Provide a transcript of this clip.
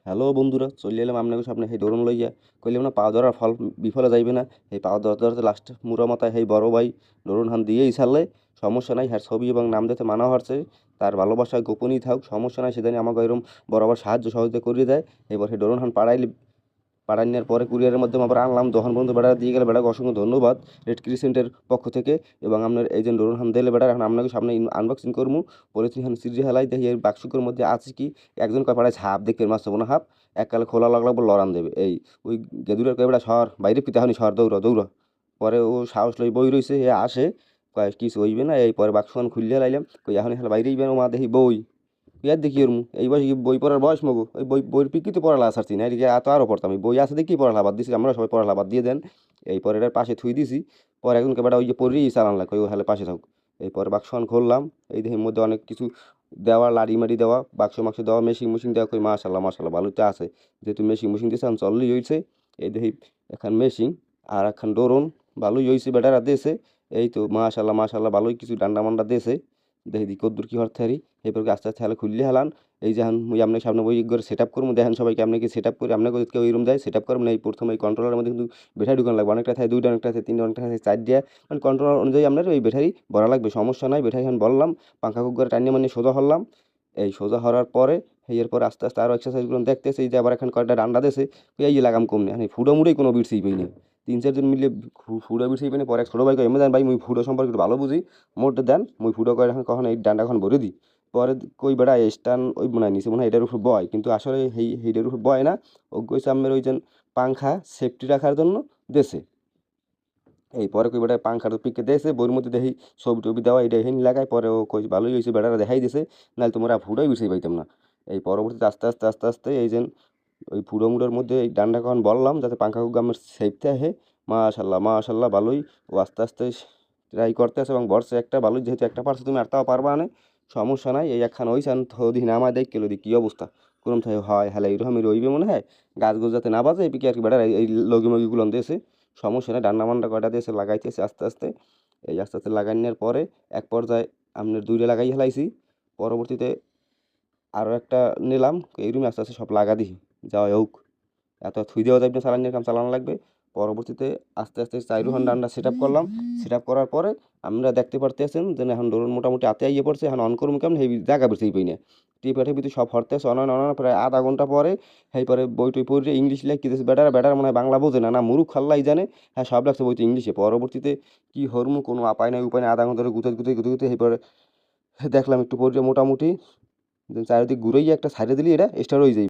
Hello বন্ধুরা, চলে এলাম আপনাদের সামনে সেই ডোরন লইয়া। কইলাম না পা ধরার ফল বিফলে যাইবে না। এই পা ধরতে ধরতে লাস্ট মুড়া মাথায় সেই বড় ভাই ডোরন হান দিয়েই ছাড়লে সমস্যা নাই। হ্যাঁ, ছবি এবং নাম দিতে মানা হচ্ছে, তার ভালোবাসায় গোপনই থাক, সমস্যা নাই। সেদিন আমাকে এরকম বরাবর সাহায্য সহযোগিতা করে দেয়। এবার সেই ডোরন হান পাড়ায় নেওয়ার পরে কুরিয়ারের মাধ্যমে আবার আনলাম, দোকান পর্যন্ত বেড়া দিয়ে গেলে বেড়াকে অসংখ্য ধন্যবাদ রেড ক্রিসেন্টের পক্ষ থেকে। এবং আপনার এই যে ডোরন হান দিলে বেড়া, এখন আপনাকে সামনে আনবক্সিং করবো। পলিথিন হান সিরি হেলাই দেখি এর বাক্সুকের মধ্যে আছে কি। একজন কয় পাড়ায় হাফ দেখে মাছ হবো না হাফ, এককালে খোলা লাগলো লড়ান দেবে। এই ওই গেদুরের কয় বেড়া শহর বাইরে পিতা হনি শহর দৌড়া দৌড়া। পরে ও সাহস লই বই রইছে, এ আসে কয় কিছু হইবে না। এই পরে বাক্সখান খুললে লাইলাম, কই এখন হেলা বাইরেই বেন, ও মা দেখি বই। ইয়ার দেখি ওর এই বয়স বই পড়ার বয়স মগো, ওই বইয়ের পিকিতে পড়ালা ছাড়ছি না, এদিকে এত আরও পড়তাম। এই বই আছে দেখি পড়ালা বাদ দিছি, আমরা সবাই পড়ালা বাদ দিয়ে দেন। এই পরে এটার পাশে থুই দিছি। পরে একজনকে বেটা ওই যে পড়েই চালান লাগে, ওই হেলে পাশে থাক। এই পরে বাক্সখান খুললাম, এই দেখি মধ্যে অনেক কিছু দেওয়া, লাড়ি মারি দেওয়া, বাক্স মাক্স দেওয়া, মেশিন দেওয়া। কই মাশাল্লাহ মাশাল্লাহ ভালোতে আছে, যেহেতু মেশিন দিয়েছে চললেই হয়েছে। এই দেখি এখন মেশিন আর এখন ডোরন ভালোই হয়েছে, বেটারা দিয়েছে। এই তো মাশাল্লাহ মাশাল্লাহ ভালোই কিছু ডান্ডা মান্ডা দিয়েছে। দেখি দি কদ্দুর কি হরতে হারি। এরপর আস্তে আস্তে হেলে খুললে হেলান। এই যে মুই আপনার সামনে বই করে সেট আপ করবো, দেখেন সবাইকে আপনি কি সেট আপ করে আপনাকে কেউ এই রুম দেয় সেট আপ করবেন। এই প্রথমে এই কন্ট্রোলের মধ্যে কিন্তু ব্যাটারি ঢুকানো লাগবে, অনেকটা থাকে দুইটা, অনেকটা থাকে তিনটা, অনেকটা থাকে চার দিয়ে। মানে কন্ট্রোলার অনুযায়ী আপনার ওই ব্যাটারি ভরা লাগবে, সমস্যা নাই। ব্যাটারি এখন বললাম পাঙ্খা কুক করে টানিয়ে মানে সোজা হলাম। এই সোজা হওয়ার পরে এরপর আস্তে আস্তে আরও এক্সারসাইজগুলো দেখতেছে। এই যে আবার এখন কয়েকটা ডান্ডা দিয়েছে, এই যে লাগাম কমনে মানে ফুডো মুড়েই কোনো বিটসই পাই না। তিন চারজন মিলে ফুডো বিটসই পাই না। পরে এক ছোটো ভাই এমনি দেন ভাই, মুই ফুডো সম্পর্কে একটু ভালো বুঝি, মোট দেন মুই ফুডো করে এখন কখন এই ডান্ডা এখন ভরে দিই। পরে কই বেড়া স্টান ওই মনে হয় নিচে মনে হয় এটার উপর বয়, কিন্তু আসলে এইটার উপর বয় না। ও কইছে আমের ওই যে পাংখা সেফটি রাখার জন্য দেশে। এই পরে কই বেটা পাংখার পিকে দিয়েছে, বইয়ের মধ্যে দেখি ছবি টবি দেওয়া, এটা হেন লাগায়। পরে ও কই ভালোই হয়েছে, বেটারা দেখাই দিছে, নাহলে তোমরা ফুটোই বিষয় পাইতাম না। এই পরবর্তীতে আস্তে আস্তে আস্তে আস্তে এই যে ওই ফুটো মুড়োর মধ্যে এই ডান্ডা কখন বললাম যাতে পাংখা কুক আমার সেফতে আহে। মাশাল্লাহ মাশাল্লাহ ভালোই ও আস্তে আস্তে ট্রাই করতে আছে এবং বর্ষে একটা ভালোই, যেহেতু একটা পারছো তুমি আর তাও পারবা না, সমস্যা নাই। এই একখান ওই চান দিন আমার দেখ কেলো দি কী অবস্থা কোরম থাকে হয় হ্যাঁ এইরকমই রইবে মনে হয়। গাছ গোছ যাতে না বাজে এই পিকে আর কি বেটার এই লগি মগিগুলো দিয়েছে, সমস্যা নেই। ডান্ডা মান্ডা কয়টা দিয়েছে লাগাইতেছে আস্তে আস্তে। এই আস্তে আস্তে লাগানোর পরে এক পর্যায়ে আপনার দুইটা লাগাই হেলাইছি। পরবর্তীতে আরও একটা নিলাম, এই রুমে আস্তে আস্তে সব লাগা দিই যাওয়া হোক। এত থুই দেওয়া যাবে না, চালানোর কাম চালানো লাগবে। পরবর্তীতে আস্তে আস্তে চাইরুহান ডান্ডা সেট আপ করলাম। সেট আপ করার পরে আমরা দেখতে পারতেছেন যে এখন ডোরন মোটামুটি হাতে আইয়ে পড়ছে। এখন অন করুন কেমন সেই জায়গা বেরছেই পাই না। টিপে ভিতরে সব হরতেছে অনান প্রায় আধা ঘন্টা পরে। সেই পরে বই টই পড়ে ইংলিশ লিখতেছে, বেটার মনে হয় বাংলা বোঝে না, না মুরুখ খাল্লাই জানে। হ্যাঁ সব লাগছে বইতে ইংলিশে। পরবর্তীতে কি হরমু কোনো আপায় নাই উপায় নাই, আধা ঘন্টা ধরে গুতে সেই পরে দেখলাম একটু পড়ে মোটামুটি চারিদিক ঘুরেই একটা সাইডে দিলি এটা স্টার হয়ে যাই।